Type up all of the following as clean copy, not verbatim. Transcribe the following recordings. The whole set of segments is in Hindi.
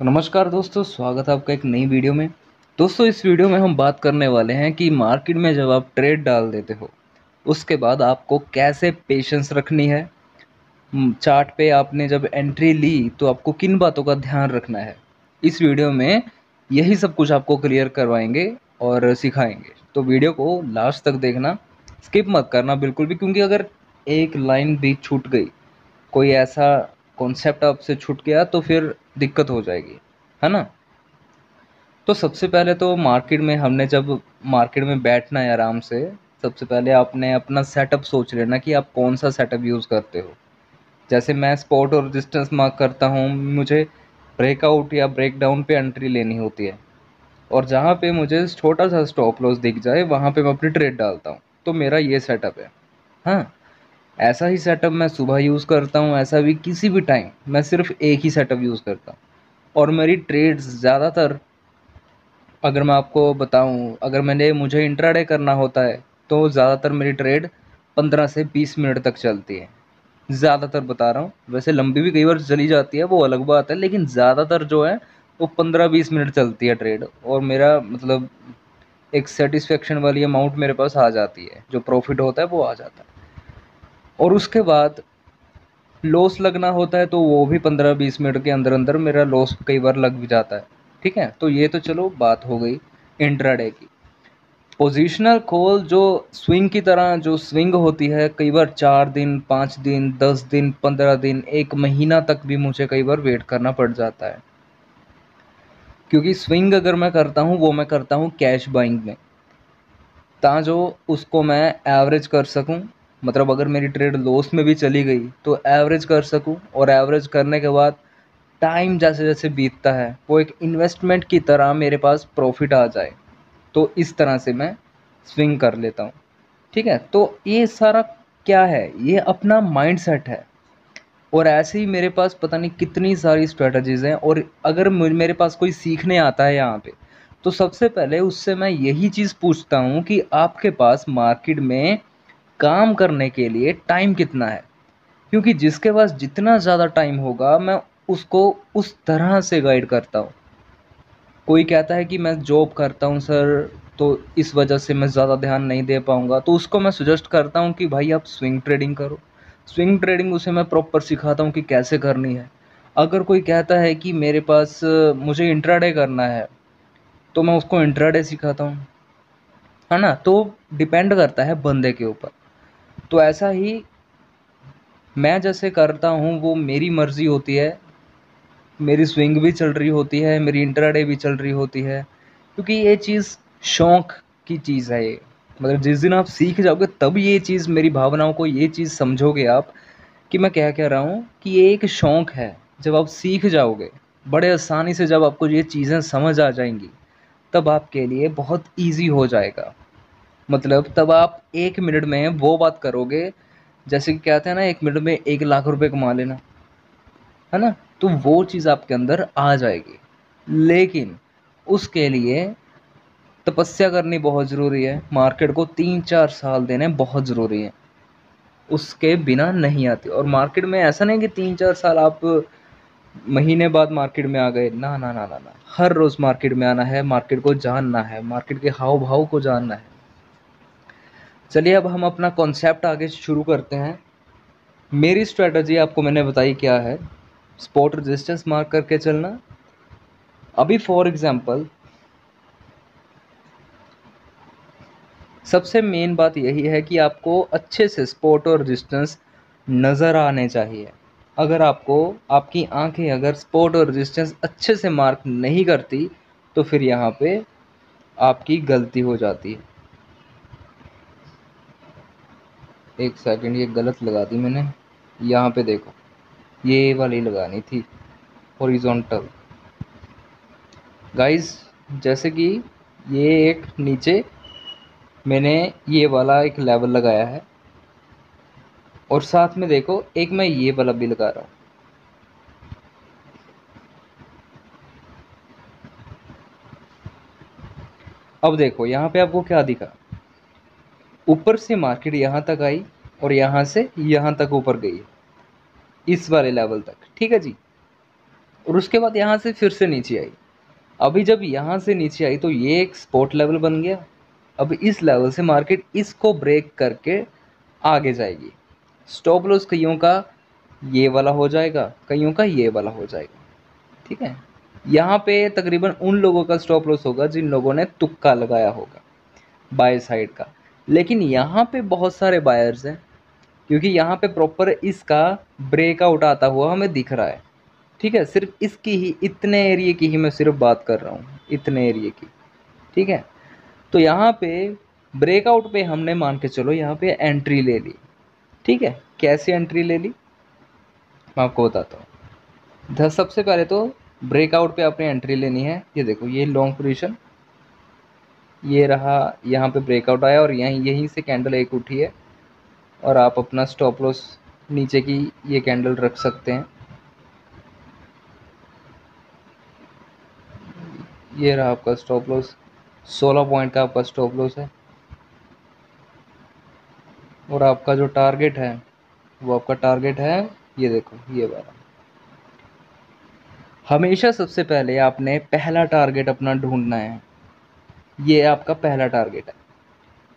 तो नमस्कार दोस्तों, स्वागत है आपका एक नई वीडियो में। दोस्तों, इस वीडियो में हम बात करने वाले हैं कि मार्केट में जब आप ट्रेड डाल देते हो उसके बाद आपको कैसे पेशेंस रखनी है। चार्ट पे आपने जब एंट्री ली तो आपको किन बातों का ध्यान रखना है। इस वीडियो में यही सब कुछ आपको क्लियर करवाएंगे और सिखाएंगे। तो वीडियो को लास्ट तक देखना, स्किप मत करना बिल्कुल भी, क्योंकि अगर एक लाइन भी छूट गई, कोई ऐसा कॉन्सेप्ट आपसे छूट गया तो फिर दिक्कत हो जाएगी, है ना। तो सबसे पहले तो जब मार्केट में बैठना है आराम से, सबसे पहले आपने अपना सेटअप सोच लेना कि आप कौन सा सेटअप यूज़ करते हो। जैसे मैं स्पॉट और रेजिस्टेंस मार्क करता हूँ, मुझे ब्रेकआउट या ब्रेकडाउन पे एंट्री लेनी होती है, और जहाँ पे मुझे छोटा सा स्टॉप लॉस दिख जाए वहाँ पे मैं अपनी ट्रेड डालता हूँ। तो मेरा ये सेटअप है। हाँ, ऐसा ही सेटअप मैं सुबह यूज़ करता हूँ, ऐसा भी किसी भी टाइम मैं सिर्फ एक ही सेटअप यूज़ करता हूँ। और मेरी ट्रेड्स ज़्यादातर, अगर मैं आपको बताऊँ, अगर मुझे इंट्राडे करना होता है तो ज़्यादातर मेरी ट्रेड 15 से 20 मिनट तक चलती है। ज़्यादातर बता रहा हूँ, वैसे लंबी भी कई बार चली जाती है, वो अलग बात है, लेकिन ज़्यादातर जो है वो 15-20 मिनट चलती है ट्रेड, और मेरा मतलब एक सेटिस्फेक्शन वाली अमाउंट मेरे पास आ जाती है, जो प्रॉफिट होता है वो आ जाता है। और उसके बाद लॉस लगना होता है तो वो भी 15-20 मिनट के अंदर अंदर मेरा लॉस कई बार लग भी जाता है। ठीक है, तो ये तो चलो बात हो गई इंट्राडे की। पोजीशनल कॉल जो स्विंग की तरह जो स्विंग होती है, कई बार 4 दिन, 5 दिन, 10 दिन, 15 दिन, 1 महीना तक भी मुझे कई बार वेट करना पड़ जाता है, क्योंकि स्विंग अगर मैं करता हूँ वो मैं करता हूँ कैश बाइंग में, जो उसको मैं एवरेज कर सकूं। मतलब अगर मेरी ट्रेड लॉस में भी चली गई तो एवरेज कर सकूं, और एवरेज करने के बाद टाइम जैसे जैसे बीतता है वो एक इन्वेस्टमेंट की तरह मेरे पास प्रॉफिट आ जाए। तो इस तरह से मैं स्विंग कर लेता हूँ। ठीक है, तो ये सारा क्या है, ये अपना माइंडसेट है। और ऐसे ही मेरे पास पता नहीं कितनी सारी स्ट्रेटजीज हैं, और अगर मेरे पास कोई सीखने आता है यहाँ पे, तो सबसे पहले उससे मैं यही चीज़ पूछता हूँ कि आपके पास मार्केट में काम करने के लिए टाइम कितना है। क्योंकि जिसके पास जितना ज़्यादा टाइम होगा मैं उसको उस तरह से गाइड करता हूँ। कोई कहता है कि मैं जॉब करता हूँ सर, तो इस वजह से मैं ज़्यादा ध्यान नहीं दे पाऊँगा, तो उसको मैं सजेस्ट करता हूँ कि भाई आप स्विंग ट्रेडिंग करो। स्विंग ट्रेडिंग उसे मैं प्रॉपर सिखाता हूँ कि कैसे करनी है। अगर कोई कहता है कि मेरे पास मुझे इंट्राडे करना है, तो मैं उसको इंट्राडे सिखाता हूँ, है ना। तो डिपेंड करता है बंदे के ऊपर। तो ऐसा ही मैं जैसे करता हूँ वो मेरी मर्ज़ी होती है। मेरी स्विंग भी चल रही होती है, मेरी इंट्राडे भी चल रही होती है, क्योंकि ये चीज़ शौक की चीज़ है ये। मतलब जिस दिन आप सीख जाओगे तब ये चीज़, मेरी भावनाओं को ये चीज़ समझोगे आप कि मैं क्या कह रहा हूँ, कि ये एक शौक है। जब आप सीख जाओगे बड़े आसानी से, जब आपको ये चीज़ें समझ आ जाएंगी, तब आपके लिए बहुत ईजी हो जाएगा। मतलब तब आप 1 मिनट में वो बात करोगे, जैसे कि कहते हैं ना, 1 मिनट में 1 लाख रुपए कमा लेना, है ना। तो वो चीज़ आपके अंदर आ जाएगी। लेकिन उसके लिए तपस्या करनी बहुत ज़रूरी है। मार्केट को 3-4 साल देने बहुत ज़रूरी है, उसके बिना नहीं आती। और मार्केट में ऐसा नहीं कि 3-4 साल आप महीने बाद मार्केट में आ गए, ना ना ना ना ना, हर रोज़ मार्केट में आना है, मार्केट को जानना है, मार्केट के हाव भाव को जानना है। चलिए अब हम अपना कॉन्सेप्ट आगे शुरू करते हैं। मेरी स्ट्रेटजी आपको मैंने बताई क्या है, स्पॉट रेजिस्टेंस मार्क करके चलना। अभी फॉर एग्जांपल सबसे मेन बात यही है कि आपको अच्छे से स्पॉट और रेजिस्टेंस नज़र आने चाहिए। अगर आपको, आपकी आंखें अगर स्पॉट और रेजिस्टेंस अच्छे से मार्क नहीं करती, तो फिर यहाँ पे आपकी गलती हो जाती है। एक सेकंड, ये गलत लगा दी मैंने। यहाँ पे देखो, ये वाली लगानी थी, हॉरिजॉन्टल। गाइस, जैसे कि ये एक नीचे मैंने ये वाला एक लेवल लगाया है, और साथ में देखो एक मैं ये वाला भी लगा रहा हूँ। अब देखो यहाँ पे आपको क्या दिखा, ऊपर से मार्केट यहाँ तक आई और यहाँ से यहाँ तक ऊपर गई, इस वाले लेवल तक। ठीक है जी, और उसके बाद यहाँ से फिर से नीचे आई। अभी जब यहाँ से नीचे आई तो ये एक सपोर्ट लेवल बन गया। अब इस लेवल से मार्केट इसको ब्रेक करके आगे जाएगी। स्टॉप लॉस कईयों का ये वाला हो जाएगा, कईयों का ये वाला हो जाएगा, ठीक है। यहाँ पे तकरीबन उन लोगों का स्टॉप लॉस होगा जिन लोगों ने तुक्का लगाया होगा बाय साइड का। लेकिन यहाँ पे बहुत सारे बायर्स हैं, क्योंकि यहाँ पे प्रॉपर इसका ब्रेकआउट आता हुआ हमें दिख रहा है, ठीक है। सिर्फ इसकी ही, इतने एरिया की ही मैं सिर्फ बात कर रहा हूँ, इतने एरिया की, ठीक है। तो यहाँ पे ब्रेकआउट पे हमने मान के चलो यहाँ पे एंट्री ले ली, ठीक है। कैसे एंट्री ले ली मैं आपको बताता हूँ। सबसे पहले तो ब्रेकआउट पे आपने एंट्री लेनी है। ये देखो, ये लॉन्ग पोजीशन, ये रहा, यहाँ पे ब्रेकआउट आया और यहीं से कैंडल एक उठी है, और आप अपना स्टॉप लॉस नीचे की ये कैंडल रख सकते हैं। ये रहा आपका स्टॉप लॉस, 16 पॉइंट का आपका स्टॉप लॉस है, और आपका जो टारगेट है वो आपका टारगेट है, ये देखो ये वाला। हमेशा सबसे पहले आपने पहला टारगेट अपना ढूंढना है। ये आपका पहला टारगेट है।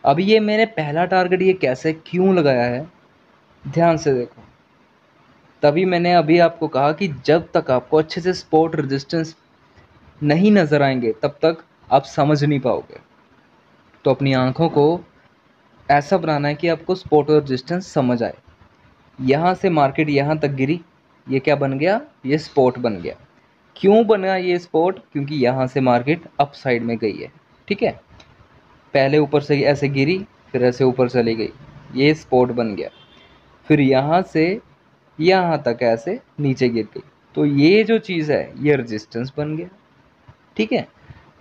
अभी ये मैंने पहला टारगेट ये कैसे क्यों लगाया है, ध्यान से देखो। तभी मैंने अभी आपको कहा कि जब तक आपको अच्छे से सपोर्ट रेजिस्टेंस नहीं नज़र आएंगे तब तक आप समझ नहीं पाओगे। तो अपनी आंखों को ऐसा बनाना है कि आपको सपोर्ट और रेजिस्टेंस समझ आए। यहाँ से मार्केट यहाँ तक गिरी, ये क्या बन गया, ये स्पॉट बन गया। क्यों बना ये स्पॉट, क्योंकि यहाँ से मार्केट अप साइड में गई है, ठीक है। पहले ऊपर से ऐसे गिरी, फिर ऐसे ऊपर चली गई, ये स्पॉट बन गया। फिर यहाँ से यहाँ तक ऐसे नीचे गिर गई, तो ये जो चीज़ है ये रेजिस्टेंस बन गया, ठीक है।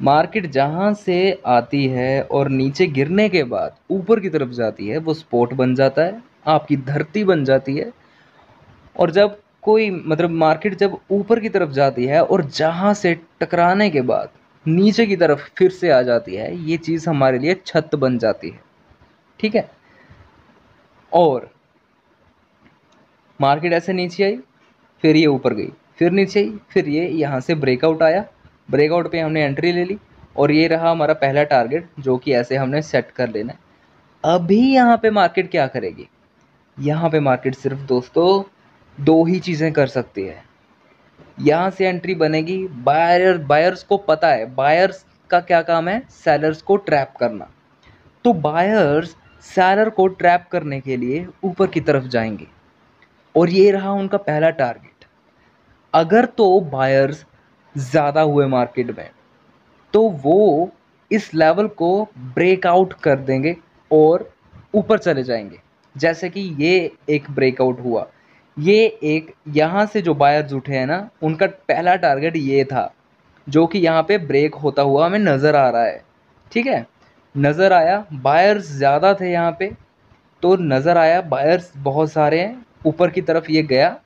मार्केट जहाँ से आती है और नीचे गिरने के बाद ऊपर की तरफ जाती है वो स्पॉट बन जाता है, आपकी धरती बन जाती है। और जब कोई मतलब मार्केट जब ऊपर की तरफ जाती है और जहाँ से टकराने के बाद नीचे की तरफ फिर से आ जाती है, ये चीज़ हमारे लिए छत बन जाती है, ठीक है। और मार्केट ऐसे नीचे आई, फिर ये ऊपर गई, फिर नीचे आई, फिर ये यहाँ से ब्रेकआउट आया, ब्रेकआउट पे हमने एंट्री ले ली, और ये रहा हमारा पहला टारगेट जो कि ऐसे हमने सेट कर लेना है। अभी यहाँ पे मार्केट क्या करेगी, यहाँ पे मार्केट सिर्फ दोस्तों दो ही चीज़ें कर सकती है। यहाँ से एंट्री बनेगी, बायर्स को पता है, बायर्स का क्या काम है, सेलर्स को ट्रैप करना। तो बायर्स सेलर को ट्रैप करने के लिए ऊपर की तरफ जाएंगे, और ये रहा उनका पहला टारगेट। अगर तो बायर्स ज़्यादा हुए मार्केट में तो वो इस लेवल को ब्रेकआउट कर देंगे और ऊपर चले जाएंगे। जैसे कि ये एक ब्रेकआउट हुआ, ये एक यहाँ से जो बायर्स उठे हैं ना, उनका पहला टारगेट ये था, जो कि यहाँ पे ब्रेक होता हुआ हमें नज़र आ रहा है, ठीक है। नज़र आया, बायर्स ज़्यादा थे यहाँ पे, तो नज़र आया बायर्स बहुत सारे हैं, ऊपर की तरफ ये गया,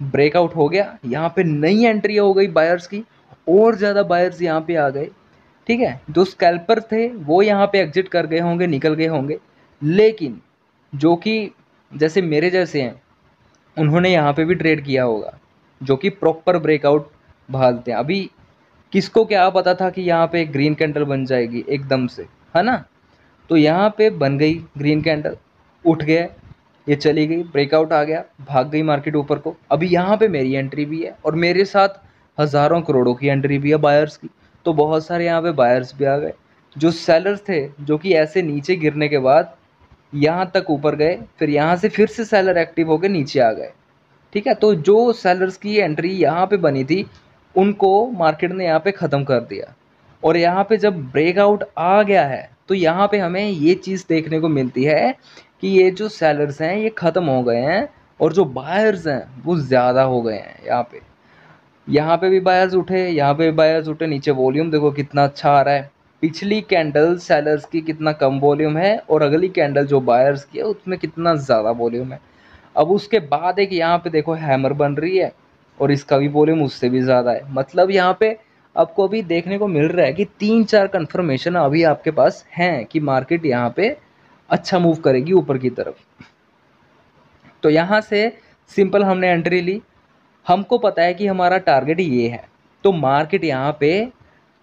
ब्रेकआउट हो गया, यहाँ पे नई एंट्री हो गई बायर्स की, और ज़्यादा बायर्स यहाँ पे आ गए, ठीक है। जो स्कैल्पर थे वो यहाँ पे एग्जिट कर गए होंगे, निकल गए होंगे, लेकिन जो कि जैसे मेरे जैसे हैं उन्होंने यहाँ पे भी ट्रेड किया होगा, जो कि प्रॉपर ब्रेकआउट भालते हैं। अभी किसको क्या पता था कि यहाँ पे ग्रीन कैंडल बन जाएगी एकदम से, है ना। तो यहाँ पे बन गई ग्रीन कैंडल, उठ गया, ये चली गई, ब्रेकआउट आ गया, भाग गई मार्केट ऊपर को। अभी यहाँ पे मेरी एंट्री भी है, और मेरे साथ हज़ारों करोड़ों की एंट्री भी है बायर्स की। तो बहुत सारे यहाँ पे बायर्स भी आ गए। जो सेलर्स थे, जो कि ऐसे नीचे गिरने के बाद यहाँ तक ऊपर गए, फिर यहाँ से फिर से सेलर एक्टिव होकर नीचे आ गए, ठीक है। तो जो सेलर्स की एंट्री यहाँ पे बनी थी उनको मार्केट ने यहाँ पे ख़त्म कर दिया। और यहाँ पे जब ब्रेकआउट आ गया है तो यहाँ पे हमें ये चीज़ देखने को मिलती है कि ये जो सेलर्स हैं ये ख़त्म हो गए हैं, और जो बायर्स हैं वो ज़्यादा हो गए हैं। यहाँ पे भी बायर्स उठे, यहाँ पे भी बायर्स उठे, नीचे वॉल्यूम देखो कितना अच्छा आ रहा है। पिछली कैंडल सेलर्स की कितना कम वॉल्यूम है, और अगली कैंडल जो बायर्स की है उसमें कितना ज़्यादा वॉल्यूम है। अब उसके बाद एक यहाँ पे देखो हैमर बन रही है, और इसका भी वॉल्यूम उससे भी ज़्यादा है। मतलब यहाँ पे आपको अभी देखने को मिल रहा है कि 3-4 कन्फर्मेशन अभी आपके पास हैं कि मार्केट यहाँ पे अच्छा मूव करेगी ऊपर की तरफ। तो यहाँ से सिंपल हमने एंट्री ली, हमको पता है कि हमारा टारगेट ये है, तो मार्केट यहाँ पे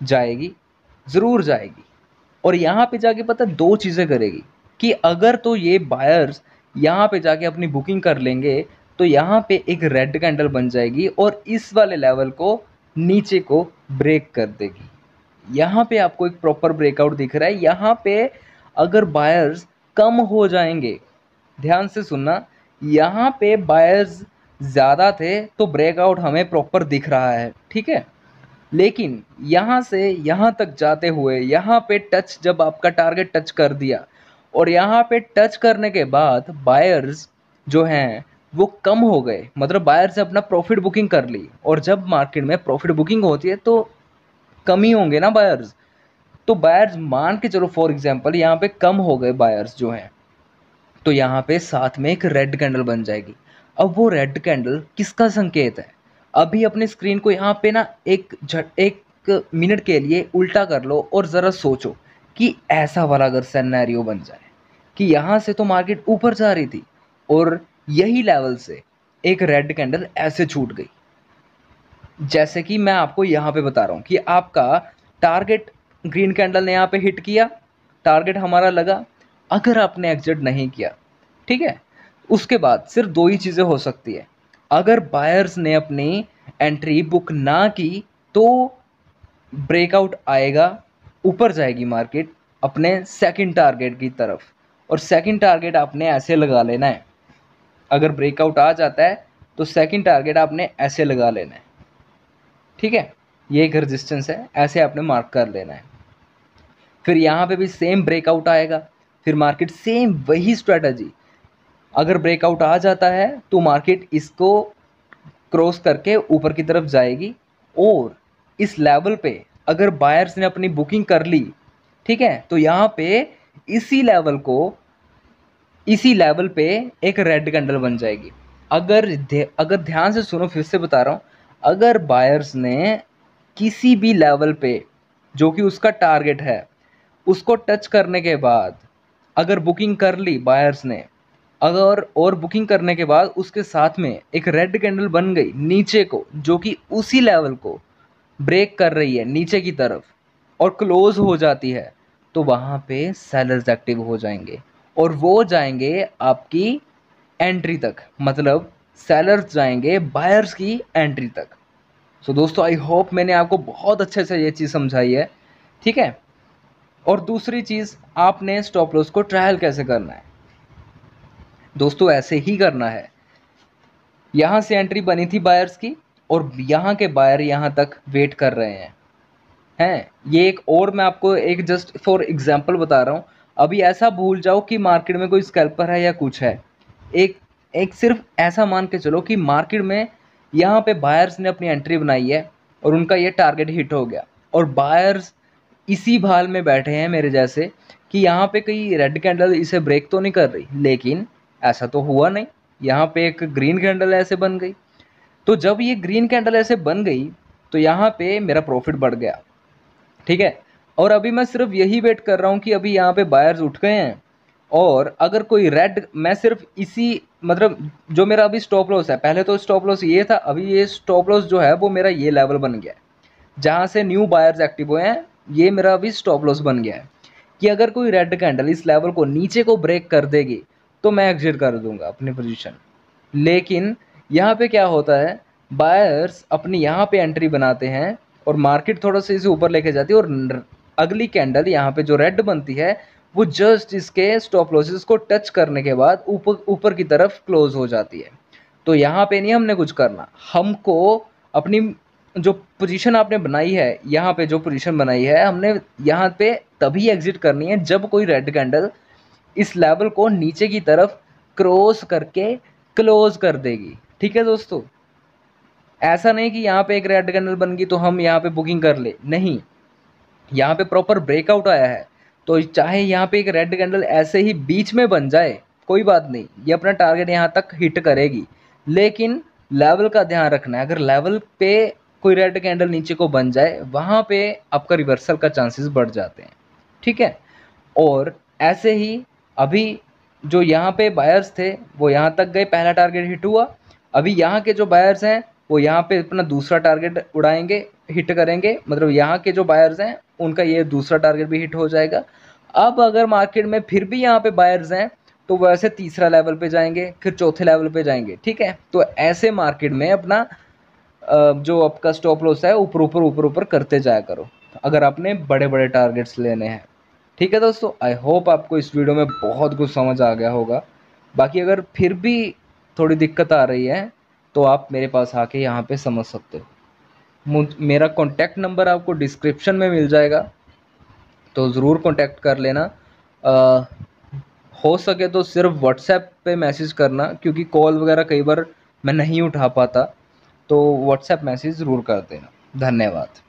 जाएगी, ज़रूर जाएगी। और यहाँ पे जाके पता दो चीज़ें करेगी कि अगर तो ये बायर्स यहाँ पे जाके अपनी बुकिंग कर लेंगे तो यहाँ पे एक रेड कैंडल बन जाएगी और इस वाले लेवल को नीचे को ब्रेक कर देगी। यहाँ पे आपको एक प्रॉपर ब्रेकआउट दिख रहा है। यहाँ पे अगर बायर्स कम हो जाएंगे, ध्यान से सुनना, यहाँ पे बायर्स ज़्यादा थे तो ब्रेकआउट हमें प्रॉपर दिख रहा है, ठीक है। लेकिन यहाँ से यहाँ तक जाते हुए यहाँ पे टच, जब आपका टारगेट टच कर दिया और यहाँ पे टच करने के बाद बायर्स जो हैं वो कम हो गए, मतलब बायर्स ने अपना प्रॉफिट बुकिंग कर ली। और जब मार्केट में प्रॉफिट बुकिंग होती है तो कम ही होंगे ना बायर्स। तो बायर्स मान के चलो फॉर एग्जांपल यहाँ पे कम हो गए बायर्स जो हैं, तो यहाँ पे साथ में एक रेड कैंडल बन जाएगी। अब वो रेड कैंडल किसका संकेत है? अभी अपनी स्क्रीन को यहाँ पे ना एक मिनट के लिए उल्टा कर लो और ज़रा सोचो कि ऐसा वाला अगर सिनेरियो बन जाए कि यहाँ से तो मार्केट ऊपर जा रही थी और यही लेवल से एक रेड कैंडल ऐसे छूट गई, जैसे कि मैं आपको यहाँ पे बता रहा हूँ कि आपका टारगेट ग्रीन कैंडल ने यहाँ पे हिट किया, टारगेट हमारा लगा, अगर आपने एग्जिट नहीं किया, ठीक है, उसके बाद सिर्फ दो ही चीज़ें हो सकती है। अगर बायर्स ने अपनी एंट्री बुक ना की तो ब्रेकआउट आएगा, ऊपर जाएगी मार्केट अपने सेकंड टारगेट की तरफ, और सेकंड टारगेट आपने ऐसे लगा लेना है। अगर ब्रेकआउट आ जाता है तो सेकंड टारगेट आपने ऐसे लगा लेना है, ठीक है। ये एक रेजिस्टेंस है, ऐसे आपने मार्क कर लेना है। फिर यहाँ पे भी सेम ब्रेकआउट आएगा, फिर मार्केट सेम वही स्ट्रेटजी, अगर ब्रेकआउट आ जाता है तो मार्केट इसको क्रॉस करके ऊपर की तरफ जाएगी और इस लेवल पे अगर बायर्स ने अपनी बुकिंग कर ली, ठीक है, तो यहाँ पे इसी लेवल पे एक रेड कैंडल बन जाएगी। अगर ध्यान से सुनो, फिर से बता रहा हूँ, अगर बायर्स ने किसी भी लेवल पे जो कि उसका टारगेट है उसको टच करने के बाद अगर बुकिंग कर ली बायर्स ने, अगर और बुकिंग करने के बाद उसके साथ में एक रेड कैंडल बन गई नीचे को जो कि उसी लेवल को ब्रेक कर रही है नीचे की तरफ और क्लोज हो जाती है, तो वहाँ पे सेलर्स एक्टिव हो जाएंगे और वो जाएंगे आपकी एंट्री तक, मतलब सेलर्स जाएंगे बायर्स की एंट्री तक। सो दोस्तों, आई होप मैंने आपको बहुत अच्छे से ये चीज़ समझाई है, ठीक है। और दूसरी चीज़, आपने स्टॉप लॉस को ट्रायल कैसे करना है दोस्तों, ऐसे ही करना है। यहाँ से एंट्री बनी थी बायर्स की और यहाँ के बायर यहाँ तक वेट कर रहे हैं। ये एक और मैं आपको एक जस्ट फॉर एग्जांपल बता रहा हूँ। अभी ऐसा भूल जाओ कि मार्केट में कोई स्कैल्पर है या कुछ है, एक एक सिर्फ ऐसा मान के चलो कि मार्केट में यहाँ पे बायर्स ने अपनी एंट्री बनाई है और उनका ये टारगेट हिट हो गया और बायर्स इसी भाल में बैठे हैं मेरे जैसे कि यहाँ पे कहीं रेड कैंडल इसे ब्रेक तो नहीं कर रही, लेकिन ऐसा तो हुआ नहीं, यहाँ पे एक ग्रीन कैंडल ऐसे बन गई। तो जब ये ग्रीन कैंडल ऐसे बन गई तो यहाँ पे मेरा प्रॉफिट बढ़ गया, ठीक है। और अभी मैं सिर्फ यही वेट कर रहा हूँ कि अभी यहाँ पे बायर्स उठ गए हैं और अगर कोई रेड, मैं सिर्फ इसी, मतलब जो मेरा अभी स्टॉप लॉस है, पहले तो स्टॉप लॉस ये था, अभी ये स्टॉप लॉस जो है वो मेरा ये लेवल बन गया है जहाँ से न्यू बायर्स एक्टिव हुए हैं, ये मेरा अभी स्टॉप लॉस बन गया है कि अगर कोई रेड कैंडल इस लेवल को नीचे को ब्रेक कर देगी तो मैं एग्जिट कर दूंगा अपनी पोजीशन। लेकिन यहाँ पे क्या होता है, बायर्स अपनी यहाँ पे एंट्री बनाते हैं और मार्केट थोड़ा सा इसे ऊपर लेके जाती है और अगली कैंडल यहाँ पे जो रेड बनती है वो जस्ट इसके स्टॉप लॉसेस को टच करने के बाद ऊपर की तरफ क्लोज हो जाती है। तो यहाँ पे नहीं हमने कुछ करना, हमको अपनी जो पोजीशन आपने बनाई है, यहाँ पे जो पोजीशन बनाई है हमने, यहाँ पे तभी एग्जिट करनी है जब कोई रेड कैंडल इस लेवल को नीचे की तरफ क्रॉस करके क्लोज कर देगी, ठीक है दोस्तों। ऐसा नहीं कि यहाँ पे एक रेड कैंडल बन गई तो हम यहाँ पे बुकिंग कर ले, नहीं, यहाँ पे प्रॉपर ब्रेकआउट आया है तो चाहे यहाँ पे एक रेड कैंडल ऐसे ही बीच में बन जाए कोई बात नहीं, ये अपना टारगेट यहाँ तक हिट करेगी, लेकिन लेवल का ध्यान रखना है। अगर लेवल पे कोई रेड कैंडल नीचे को बन जाए वहाँ पे आपका रिवर्सल का चांसेस बढ़ जाते हैं, ठीक है। और ऐसे ही अभी जो यहाँ पे बायर्स थे वो यहाँ तक गए, पहला टारगेट हिट हुआ, अभी यहाँ के जो बायर्स हैं वो यहाँ पे अपना दूसरा टारगेट उड़ाएंगे, हिट करेंगे, मतलब यहाँ के जो बायर्स हैं उनका ये दूसरा टारगेट भी हिट हो जाएगा। अब अगर मार्केट में फिर भी यहाँ पे बायर्स हैं तो वैसे तीसरा लेवल पे जाएंगे, फिर चौथे लेवल पे जाएंगे, ठीक है। तो ऐसे मार्केट में अपना जो आपका स्टॉप लॉस है ऊपर ऊपर ऊपर ऊपर करते जाया करो अगर आपने बड़े बड़े टारगेट्स लेने हैं, ठीक है दोस्तों। आई होप आपको इस वीडियो में बहुत कुछ समझ आ गया होगा। बाकी अगर फिर भी थोड़ी दिक्कत आ रही है तो आप मेरे पास आके यहाँ पे समझ सकते हो। मेरा कॉन्टैक्ट नंबर आपको डिस्क्रिप्शन में मिल जाएगा, तो ज़रूर कॉन्टैक्ट कर लेना। हो सके तो सिर्फ व्हाट्सएप पे मैसेज करना, क्योंकि कॉल वगैरह कई बार मैं नहीं उठा पाता, तो व्हाट्सएप मैसेज ज़रूर कर देना। धन्यवाद।